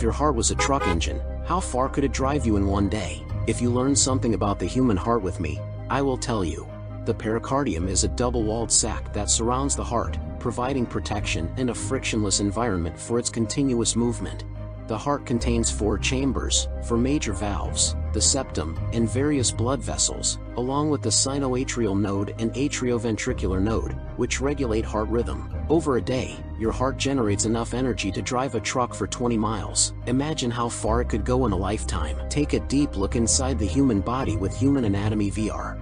your heart was a truck engine, how far could it drive you in one day? If you learn something about the human heart with me, I will tell you. The pericardium is a double-walled sac that surrounds the heart, providing protection and a frictionless environment for its continuous movement. The heart contains 4 chambers, for major valves, the septum, and various blood vessels, along with the sinoatrial node and atrioventricular node, which regulate heart rhythm. Over a day, your heart generates enough energy to drive a truck for 20 miles. Imagine how far it could go in a lifetime. Take a deep look inside the human body with Human Anatomy VR.